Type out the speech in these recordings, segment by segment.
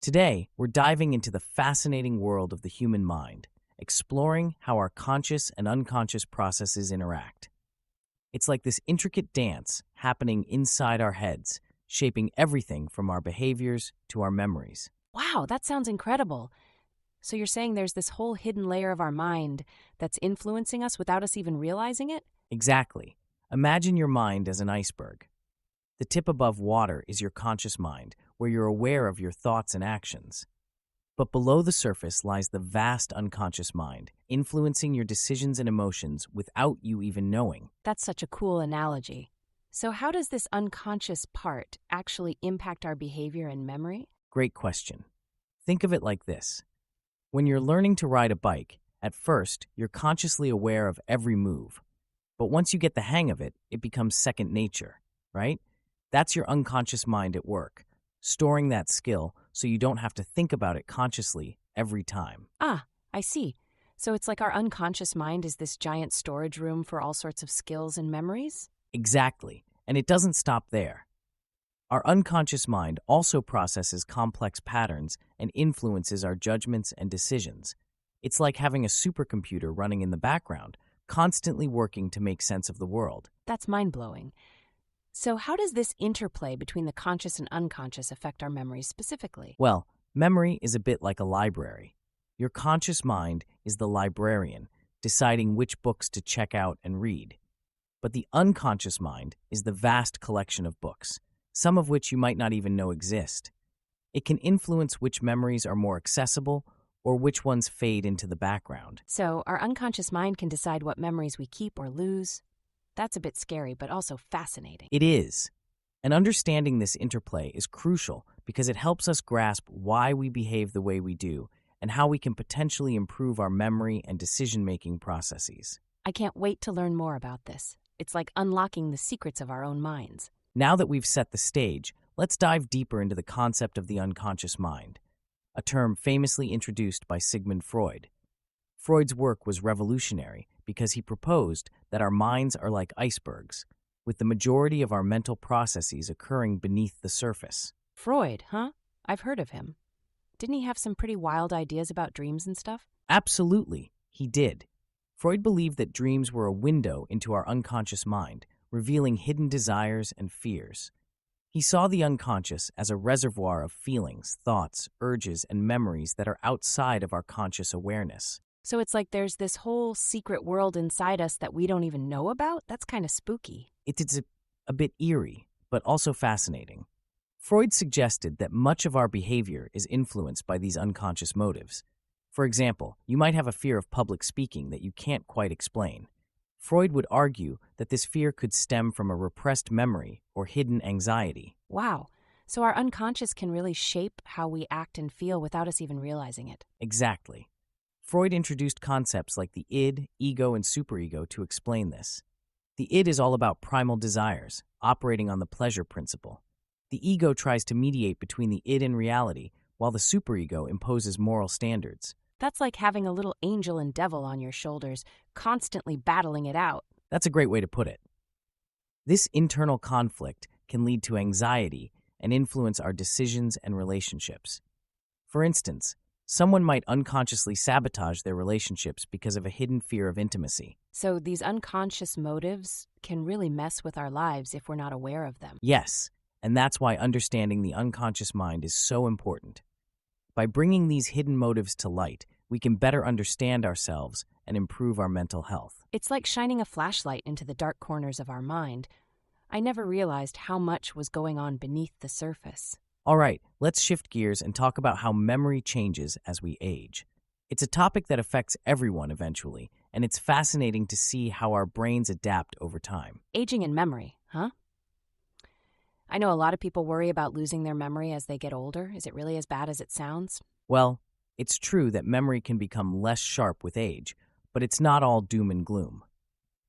Today, we're diving into the fascinating world of the human mind, exploring how our conscious and unconscious processes interact. It's like this intricate dance happening inside our heads, shaping everything from our behaviors to our memories. Wow, that sounds incredible. So you're saying there's this whole hidden layer of our mind that's influencing us without us even realizing it? Exactly. Imagine your mind as an iceberg. The tip above water is your conscious mind, where you're aware of your thoughts and actions. But below the surface lies the vast unconscious mind, influencing your decisions and emotions without you even knowing. That's such a cool analogy. So how does this unconscious part actually impact our behavior and memory? Great question. Think of it like this. When you're learning to ride a bike, at first, you're consciously aware of every move. But once you get the hang of it, it becomes second nature, right? That's your unconscious mind at work, storing that skill so you don't have to think about it consciously every time. Ah, I see. So it's like our unconscious mind is this giant storage room for all sorts of skills and memories? Exactly. And it doesn't stop there. Our unconscious mind also processes complex patterns and influences our judgments and decisions. It's like having a supercomputer running in the background, constantly working to make sense of the world. That's mind-blowing. So how does this interplay between the conscious and unconscious affect our memories specifically? Well, memory is a bit like a library. Your conscious mind is the librarian, deciding which books to check out and read. But the unconscious mind is the vast collection of books, some of which you might not even know exist. It can influence which memories are more accessible or which ones fade into the background. So our unconscious mind can decide what memories we keep or lose. That's a bit scary, but also fascinating. It is. And understanding this interplay is crucial because it helps us grasp why we behave the way we do and how we can potentially improve our memory and decision-making processes. I can't wait to learn more about this. It's like unlocking the secrets of our own minds. Now that we've set the stage, let's dive deeper into the concept of the unconscious mind, a term famously introduced by Sigmund Freud. Freud's work was revolutionary because he proposed that our minds are like icebergs, with the majority of our mental processes occurring beneath the surface. Freud, huh? I've heard of him. Didn't he have some pretty wild ideas about dreams and stuff? Absolutely, he did. Freud believed that dreams were a window into our unconscious mind, revealing hidden desires and fears. He saw the unconscious as a reservoir of feelings, thoughts, urges, and memories that are outside of our conscious awareness. So it's like there's this whole secret world inside us that we don't even know about? That's kind of spooky. It's a bit eerie, but also fascinating. Freud suggested that much of our behavior is influenced by these unconscious motives. For example, you might have a fear of public speaking that you can't quite explain. Freud would argue that this fear could stem from a repressed memory or hidden anxiety. Wow. So our unconscious can really shape how we act and feel without us even realizing it. Exactly. Freud introduced concepts like the id, ego, and superego to explain this. The id is all about primal desires, operating on the pleasure principle. The ego tries to mediate between the id and reality, while the superego imposes moral standards. That's like having a little angel and devil on your shoulders, constantly battling it out. That's a great way to put it. This internal conflict can lead to anxiety and influence our decisions and relationships. For instance, someone might unconsciously sabotage their relationships because of a hidden fear of intimacy. So these unconscious motives can really mess with our lives if we're not aware of them. Yes, and that's why understanding the unconscious mind is so important. By bringing these hidden motives to light, we can better understand ourselves and improve our mental health. It's like shining a flashlight into the dark corners of our mind. I never realized how much was going on beneath the surface. All right, let's shift gears and talk about how memory changes as we age. It's a topic that affects everyone eventually, and it's fascinating to see how our brains adapt over time. Aging and memory, huh? I know a lot of people worry about losing their memory as they get older. Is it really as bad as it sounds? Well, it's true that memory can become less sharp with age, but it's not all doom and gloom.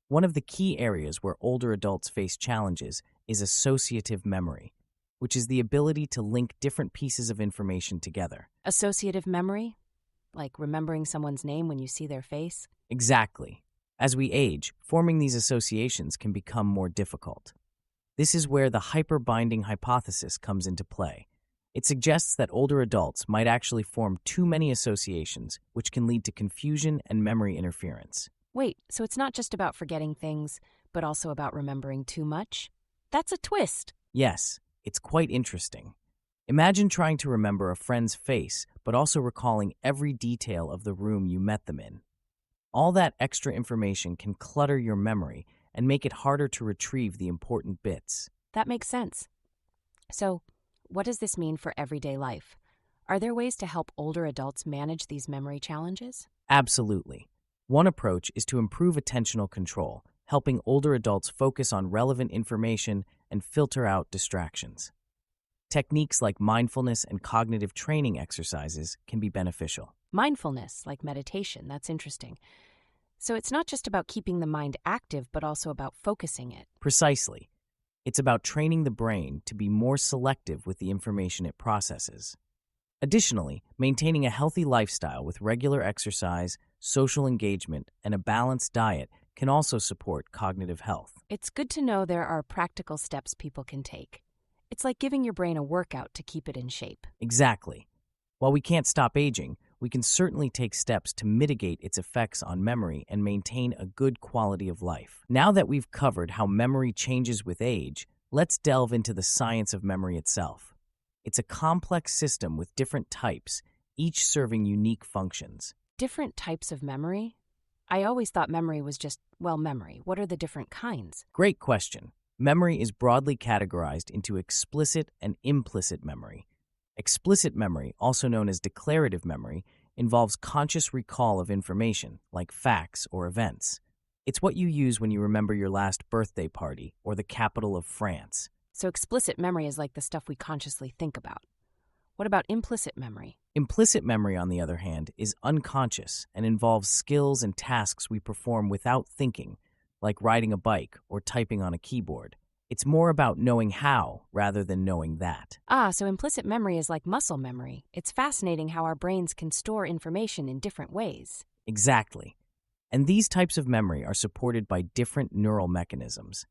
One of the key areas where older adults face challenges is associative memory, which is the ability to link different pieces of information together. Associative memory? Like remembering someone's name when you see their face? Exactly. As we age, forming these associations can become more difficult. This is where the hyperbinding hypothesis comes into play. It suggests that older adults might actually form too many associations, which can lead to confusion and memory interference. Wait, so it's not just about forgetting things, but also about remembering too much? That's a twist. Yes, it's quite interesting. Imagine trying to remember a friend's face, but also recalling every detail of the room you met them in. All that extra information can clutter your memory and make it harder to retrieve the important bits. That makes sense. So, what does this mean for everyday life? Are there ways to help older adults manage these memory challenges? Absolutely. One approach is to improve attentional control, helping older adults focus on relevant information and filter out distractions. Techniques like mindfulness and cognitive training exercises can be beneficial. Mindfulness, like meditation, that's interesting. So it's not just about keeping the mind active, but also about focusing it. Precisely. It's about training the brain to be more selective with the information it processes. Additionally, maintaining a healthy lifestyle with regular exercise, social engagement, and a balanced diet can also support cognitive health. It's good to know there are practical steps people can take. It's like giving your brain a workout to keep it in shape. Exactly. While we can't stop aging, we can certainly take steps to mitigate its effects on memory and maintain a good quality of life. Now that we've covered how memory changes with age, let's delve into the science of memory itself. It's a complex system with different types, each serving unique functions. Different types of memory? I always thought memory was just, memory. What are the different kinds? Great question. Memory is broadly categorized into explicit and implicit memory. Explicit memory, also known as declarative memory, involves conscious recall of information, like facts or events. It's what you use when you remember your last birthday party or the capital of France. So explicit memory is like the stuff we consciously think about. What about implicit memory? Implicit memory, on the other hand, is unconscious and involves skills and tasks we perform without thinking, like riding a bike or typing on a keyboard. It's more about knowing how rather than knowing that. So implicit memory is like muscle memory. It's fascinating how our brains can store information in different ways. Exactly. And these types of memory are supported by different neural mechanisms.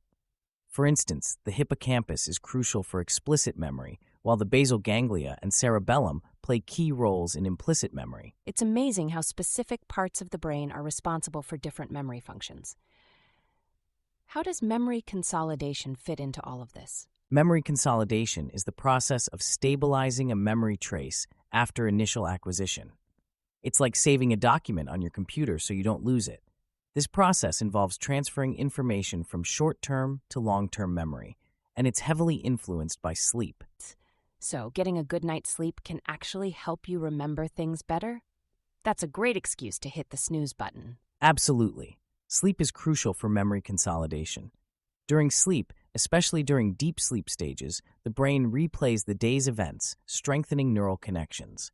For instance, the hippocampus is crucial for explicit memory, while the basal ganglia and cerebellum play key roles in implicit memory. It's amazing how specific parts of the brain are responsible for different memory functions. How does memory consolidation fit into all of this? Memory consolidation is the process of stabilizing a memory trace after initial acquisition. It's like saving a document on your computer so you don't lose it. This process involves transferring information from short-term to long-term memory, and it's heavily influenced by sleep. So, getting a good night's sleep can actually help you remember things better? That's a great excuse to hit the snooze button. Absolutely. Sleep is crucial for memory consolidation. During sleep, especially during deep sleep stages, the brain replays the day's events, strengthening neural connections.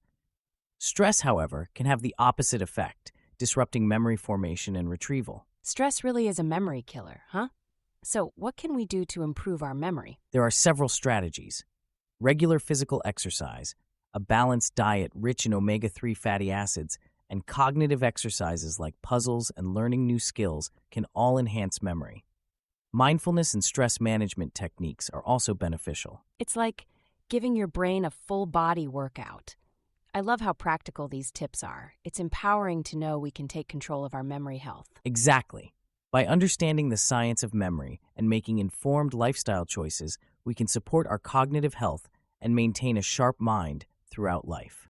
Stress, however, can have the opposite effect, disrupting memory formation and retrieval. Stress really is a memory killer, huh? So, what can we do to improve our memory? There are several strategies. Regular physical exercise, a balanced diet rich in omega-3 fatty acids, and cognitive exercises like puzzles and learning new skills can all enhance memory. Mindfulness and stress management techniques are also beneficial. It's like giving your brain a full body workout. I love how practical these tips are. It's empowering to know we can take control of our memory health. Exactly. By understanding the science of memory and making informed lifestyle choices, we can support our cognitive health and maintain a sharp mind throughout life.